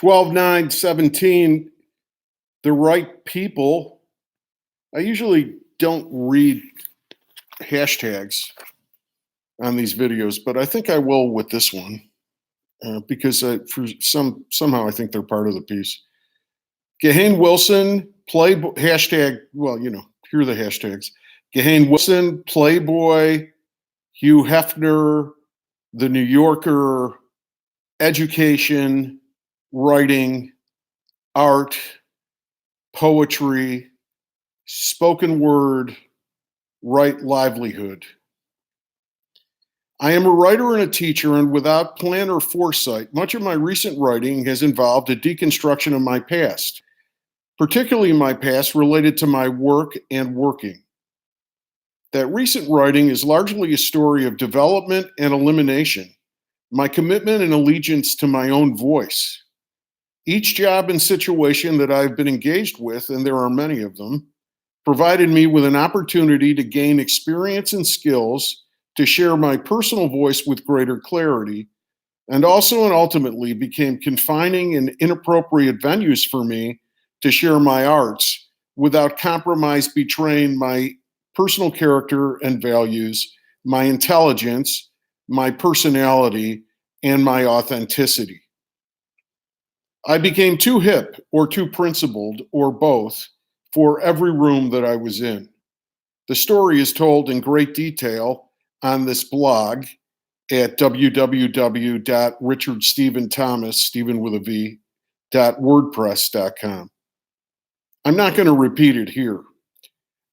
12/9/17, the right people. I usually don't read hashtags on these videos, but I think I will with this one because somehow I think they're part of the piece. Gahan Wilson, Playboy, hashtag, well, here are the hashtags. Gahan Wilson, Playboy, Hugh Hefner, The New Yorker, education, writing, art, poetry, spoken word, right livelihood. I am a writer and a teacher, and without plan or foresight, much of my recent writing has involved a deconstruction of my past, particularly my past related to my work and working. That recent writing is largely a story of development and elimination, my commitment and allegiance to my own voice. Each job and situation that I've been engaged with, and there are many of them, provided me with an opportunity to gain experience and skills to share my personal voice with greater clarity, and also and ultimately became confining and inappropriate venues for me to share my arts without compromise betraying my personal character and values, my intelligence, my personality, and my authenticity. I became too hip or too principled or both for every room that I was in. The story is told in great detail on this blog at www.richardstephenthomas, Stephen with a V, .wordpress.com. I'm not going to repeat it here.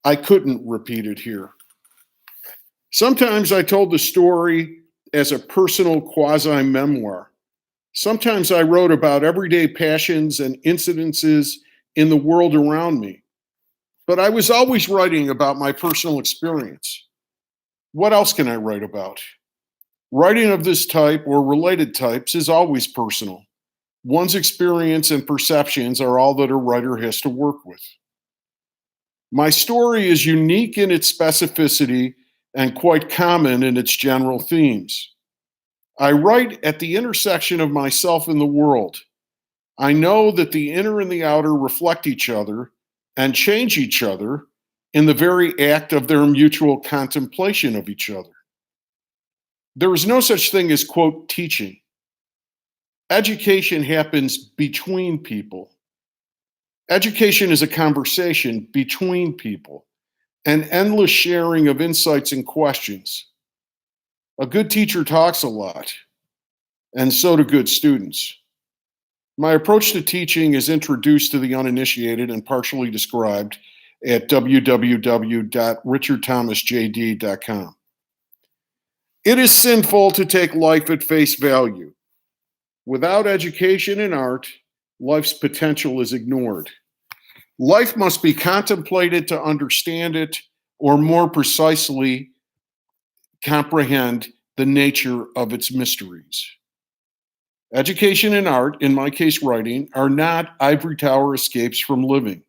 I couldn't repeat it here. Sometimes I told the story as a personal quasi-memoir. Sometimes I wrote about everyday passions and incidences in the world around me. But I was always writing about my personal experience. What else can I write about? Writing of this type or related types is always personal. One's experience and perceptions are all that a writer has to work with. My story is unique in its specificity and quite common in its general themes. I write at the intersection of myself and the world. I know that the inner and the outer reflect each other and change each other in the very act of their mutual contemplation of each other. There is no such thing as, quote, teaching. Education happens between people. Education is a conversation between people, an endless sharing of insights and questions. A good teacher talks a lot, and so do good students. My approach to teaching is introduced to the uninitiated and partially described at www.richardthomasjd.com. It is sinful to take life at face value. Without education and art, life's potential is ignored. Life must be contemplated to understand it, or more precisely, comprehend the nature of its mysteries. Education and art, in my case writing, are not ivory tower escapes from living.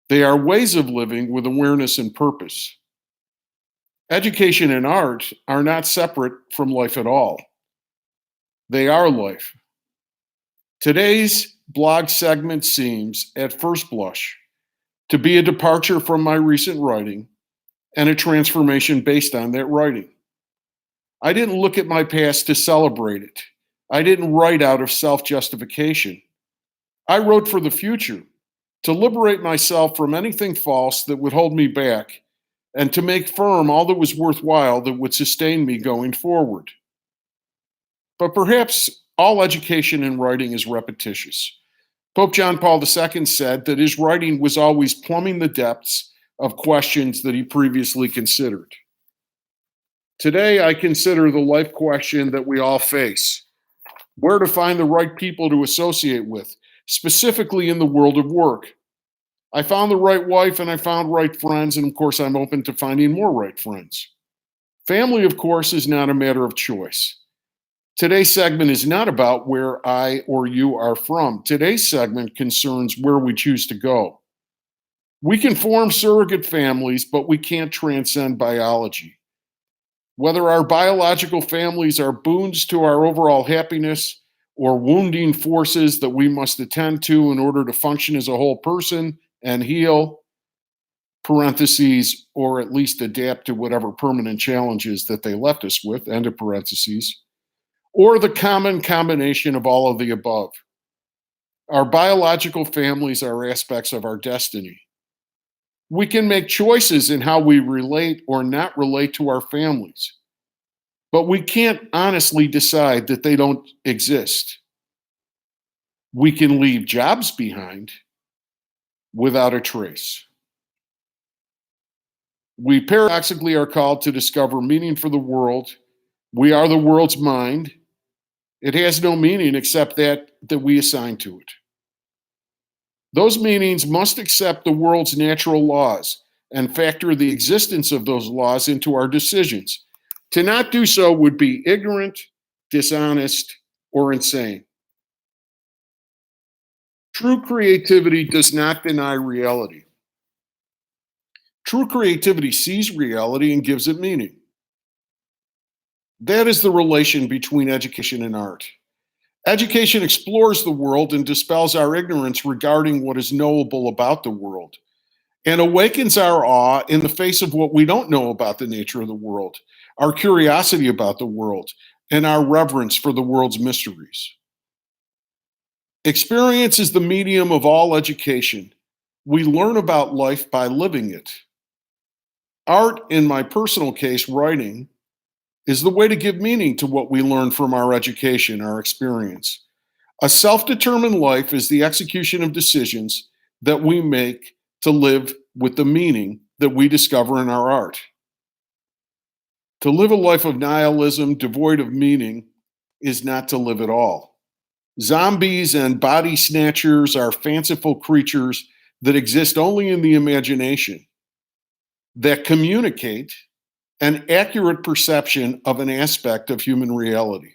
They are ways of living with awareness and purpose. Education and art are not separate from life at all. They are life. Today's blog segment seems, at first blush, to be a departure from my recent writing and a transformation based on that writing. I didn't look at my past to celebrate it. I didn't write out of self-justification. I wrote for the future, to liberate myself from anything false that would hold me back, and to make firm all that was worthwhile that would sustain me going forward. But perhaps all education in writing is repetitious. Pope John Paul II said that his writing was always plumbing the depths of questions that he previously considered. Today, I consider the life question that we all face: where to find the right people to associate with, specifically in the world of work. I found the right wife and I found right friends, and of course, I'm open to finding more right friends. Family, of course, is not a matter of choice. Today's segment is not about where I or you are from. Today's segment concerns where we choose to go. We can form surrogate families, but we can't transcend biology. Whether our biological families are boons to our overall happiness or wounding forces that we must attend to in order to function as a whole person and heal, parentheses, or at least adapt to whatever permanent challenges that they left us with, end of parentheses, or the common combination of all of the above. Our biological families are aspects of our destiny. We can make choices in how we relate or not relate to our families, but we can't honestly decide that they don't exist. We can leave jobs behind without a trace. We paradoxically are called to discover meaning for the world. We are the world's mind. It has no meaning except that we assign to it. Those meanings must accept the world's natural laws and factor the existence of those laws into our decisions. To not do so would be ignorant, dishonest, or insane. True creativity does not deny reality. True creativity sees reality and gives it meaning. That is the relation between education and art. Education explores the world and dispels our ignorance regarding what is knowable about the world, and awakens our awe in the face of what we don't know about the nature of the world, our curiosity about the world, and our reverence for the world's mysteries. Experience is the medium of all education. We learn about life by living it. Art, in my personal case, writing, is the way to give meaning to what we learn from our education, our experience. A self-determined life is the execution of decisions that we make to live with the meaning that we discover in our art. To live a life of nihilism, devoid of meaning, is not to live at all. Zombies and body snatchers are fanciful creatures that exist only in the imagination, that communicate an accurate perception of an aspect of human reality.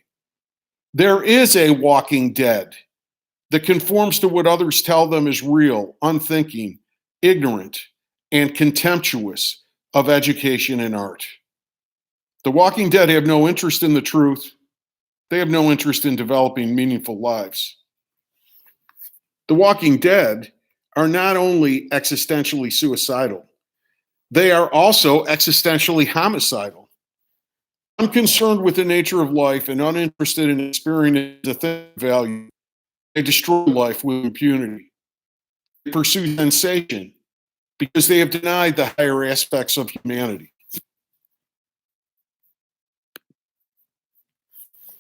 There is a walking dead that conforms to what others tell them is real, unthinking, ignorant, and contemptuous of education and art. The walking dead have no interest in the truth. They have no interest in developing meaningful lives. The walking dead are not only existentially suicidal, they are also existentially homicidal. Unconcerned with the nature of life and uninterested in experiencing the thing of value, they destroy life with impunity. They pursue sensation because they have denied the higher aspects of humanity.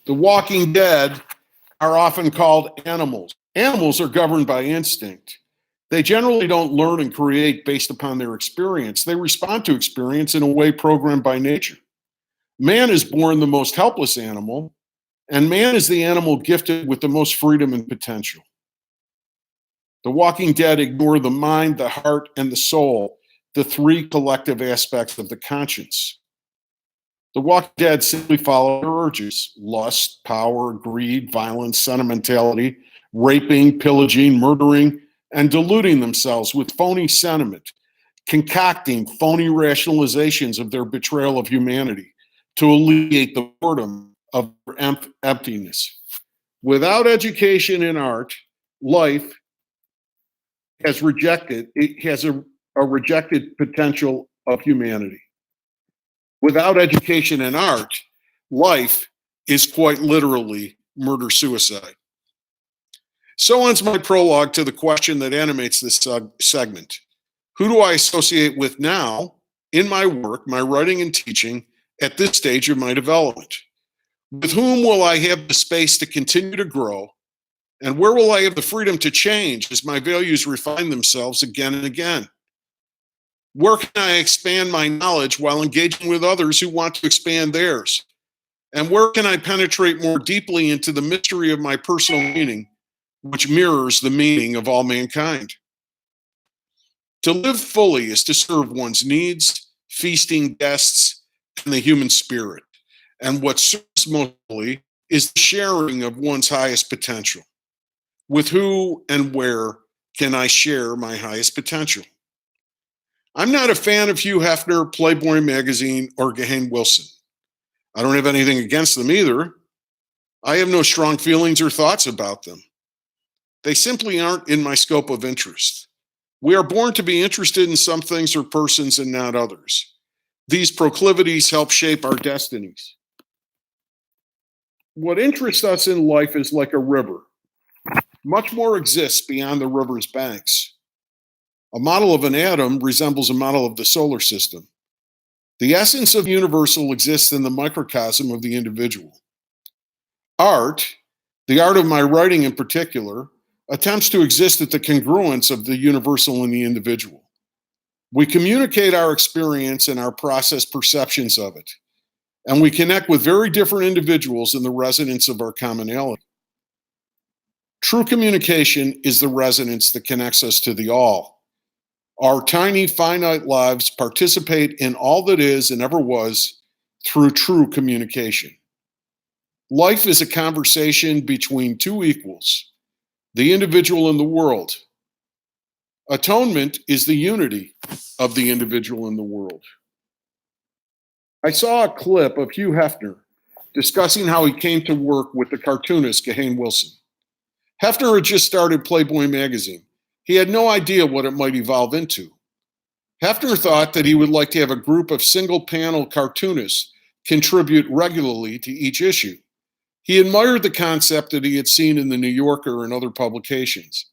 The walking dead are often called animals. Animals are governed by instinct. They generally don't learn and create based upon their experience. They respond to experience in a way programmed by nature. Man is born the most helpless animal, and man is the animal gifted with the most freedom and potential. The walking dead ignore the mind, the heart, and the soul, the three collective aspects of the conscience. The walking dead simply follow their urges: lust, power, greed, violence, sentimentality, raping, pillaging, murdering, and deluding themselves with phony sentiment, concocting phony rationalizations of their betrayal of humanity to alleviate the boredom of their emptiness. Without education in art, life has a rejected potential of humanity. Without education in art, life is quite literally murder-suicide. So ends my prologue to the question that animates this segment. Who do I associate with now in my work, my writing and teaching at this stage of my development? With whom will I have the space to continue to grow? And where will I have the freedom to change as my values refine themselves again and again? Where can I expand my knowledge while engaging with others who want to expand theirs? And where can I penetrate more deeply into the mystery of my personal meaning, which mirrors the meaning of all mankind? To live fully is to serve one's needs, feasting guests, and the human spirit. And what serves mostly is the sharing of one's highest potential. With who and where can I share my highest potential? I'm not a fan of Hugh Hefner, Playboy magazine, or Gahan Wilson. I don't have anything against them either. I have no strong feelings or thoughts about them. They simply aren't in my scope of interest. We are born to be interested in some things or persons and not others. These proclivities help shape our destinies. What interests us in life is like a river. Much more exists beyond the river's banks. A model of an atom resembles a model of the solar system. The essence of the universal exists in the microcosm of the individual. Art, the art of my writing in particular, attempts to exist at the congruence of the universal and the individual. We communicate our experience and our process perceptions of it, and we connect with very different individuals in the resonance of our commonality. True communication is the resonance that connects us to the all. Our tiny, finite lives participate in all that is and ever was through true communication. Life is a conversation between two equals, the individual and the world. Atonement is the unity of the individual and the world. I saw a clip of Hugh Hefner discussing how he came to work with the cartoonist Gahan Wilson. Hefner had just started Playboy magazine. He had no idea what it might evolve into. Hefner thought that he would like to have a group of single-panel cartoonists contribute regularly to each issue. He admired the concept that he had seen in the New Yorker and other publications.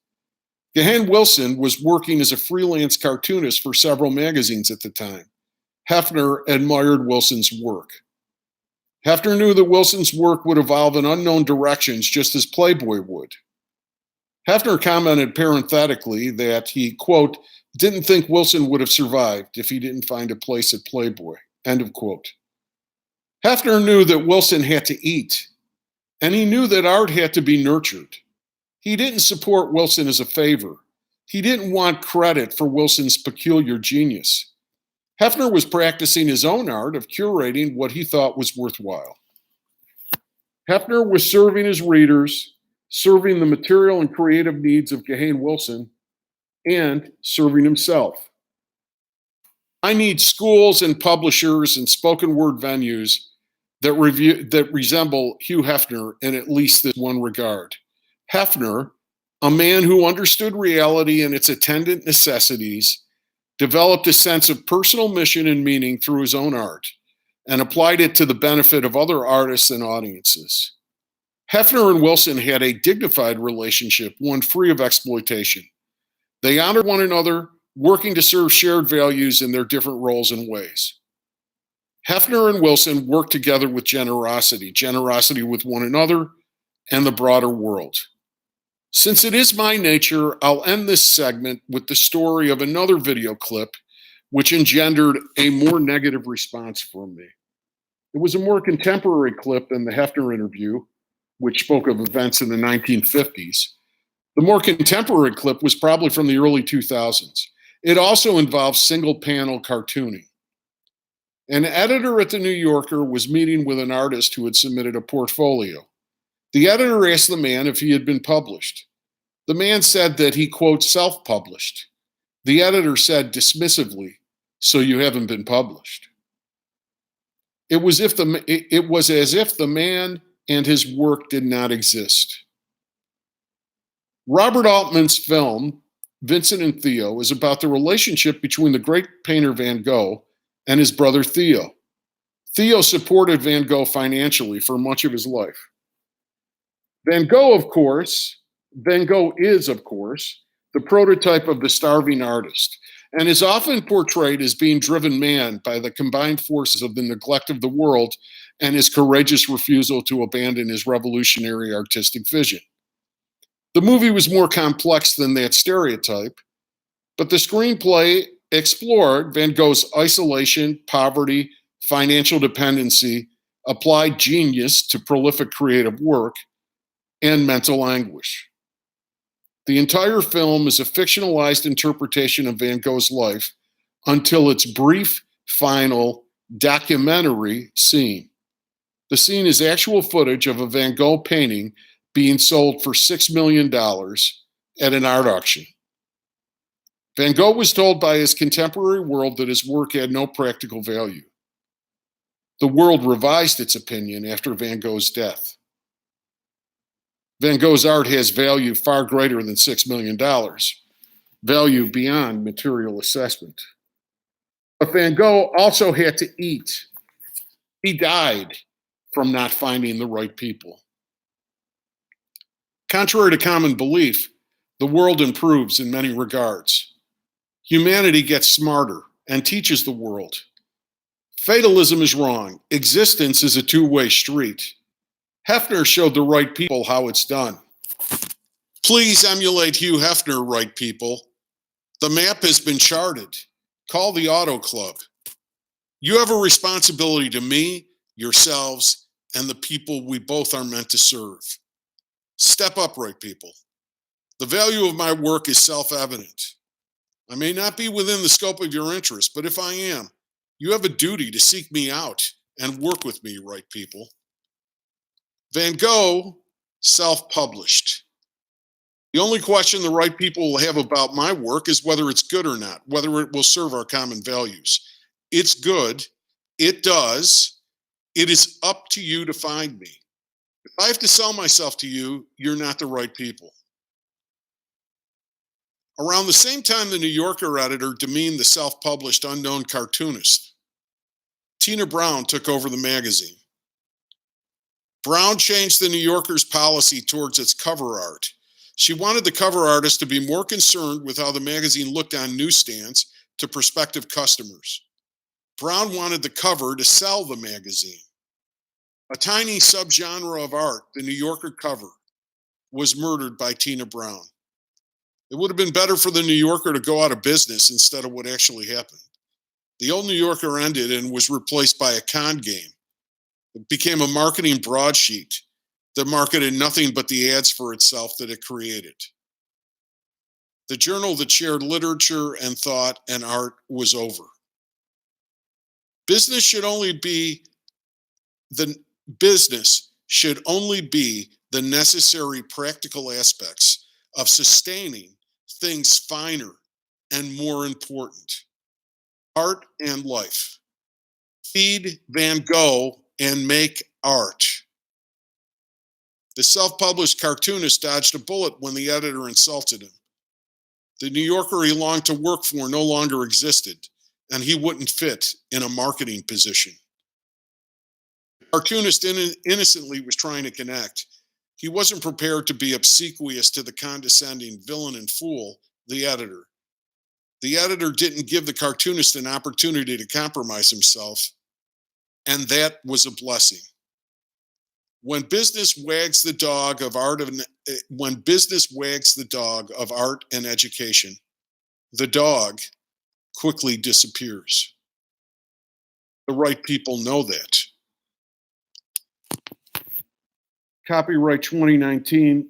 Gahan Wilson was working as a freelance cartoonist for several magazines at the time. Hefner admired Wilson's work. Hefner knew that Wilson's work would evolve in unknown directions just as Playboy would. Hefner commented parenthetically that he, quote, didn't think Wilson would have survived if he didn't find a place at Playboy, end of quote. Hefner knew that Wilson had to eat, and he knew that art had to be nurtured. He didn't support Wilson as a favor. He didn't want credit for Wilson's peculiar genius. Hefner was practicing his own art of curating what he thought was worthwhile. Hefner was serving his readers, serving the material and creative needs of Gahan Wilson, and serving himself. I need schools and publishers and spoken word venues that resemble Hugh Hefner in at least this one regard. Hefner, a man who understood reality and its attendant necessities, developed a sense of personal mission and meaning through his own art and applied it to the benefit of other artists and audiences. Hefner and Wilson had a dignified relationship, one free of exploitation. They honored one another, working to serve shared values in their different roles and ways. Hefner and Wilson worked together with generosity with one another and the broader world. Since it is my nature, I'll end this segment with the story of another video clip which engendered a more negative response from me. It was a more contemporary clip than the Hefner interview, which spoke of events in the 1950s. The more contemporary clip was probably from the early 2000s. It also involves single-panel cartooning. An editor at the New Yorker was meeting with an artist who had submitted a portfolio. The editor asked the man if he had been published. The man said that he, quote, self-published. The editor said dismissively, so you haven't been published. It was as if the man and his work did not exist. Robert Altman's film, Vincent and Theo, is about the relationship between the great painter Van Gogh and his brother Theo. Theo supported Van Gogh financially for much of his life. Van Gogh is, of course, the prototype of the starving artist, and is often portrayed as being driven mad by the combined forces of the neglect of the world and his courageous refusal to abandon his revolutionary artistic vision. The movie was more complex than that stereotype, but the screenplay explored Van Gogh's isolation, poverty, financial dependency, applied genius to prolific creative work, and mental anguish. The entire film is a fictionalized interpretation of Van Gogh's life until its brief, final, documentary scene. The scene is actual footage of a Van Gogh painting being sold for $6 million at an art auction. Van Gogh was told by his contemporary world that his work had no practical value. The world revised its opinion after Van Gogh's death. Van Gogh's art has value far greater than $6 million, value beyond material assessment. But Van Gogh also had to eat. He died from not finding the right people. Contrary to common belief, the world improves in many regards. Humanity gets smarter and teaches the world. Fatalism is wrong. Existence is a two-way street. Hefner showed the right people how it's done. Please emulate Hugh Hefner, right people. The map has been charted. Call the Auto Club. You have a responsibility to me, yourselves, and the people we both are meant to serve. Step up, right people. The value of my work is self-evident. I may not be within the scope of your interest, but if I am, you have a duty to seek me out and work with me, right people. Van Gogh self-published. The only question the right people will have about my work is whether it's good or not, whether it will serve our common values. It's good. It does. It is up to you to find me. If I have to sell myself to you, you're not the right people. Around the same time, the New Yorker editor demeaned the self-published unknown cartoonist, Tina Brown took over the magazine. Brown changed the New Yorker's policy towards its cover art. She wanted the cover artist to be more concerned with how the magazine looked on newsstands to prospective customers. Brown wanted the cover to sell the magazine. A tiny subgenre of art, the New Yorker cover, was murdered by Tina Brown. It would have been better for the New Yorker to go out of business instead of what actually happened. The old New Yorker ended and was replaced by a con game. It became a marketing broadsheet that marketed nothing but the ads for itself that it created. The journal that shared literature and thought and art was over. Business should only be the necessary practical aspects of sustaining things finer and more important. Art and life. Feed Van Gogh and make art. The self-published cartoonist dodged a bullet when the editor insulted him. The New Yorker he longed to work for no longer existed, and he wouldn't fit in a marketing position. The cartoonist innocently was trying to connect. He wasn't prepared to be obsequious to the condescending villain and fool, the editor. The editor didn't give the cartoonist an opportunity to compromise himself, and that was a blessing. When business wags the dog of art and education, the dog quickly disappears. The right people know that. Copyright 2019,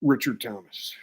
Richard Thomas.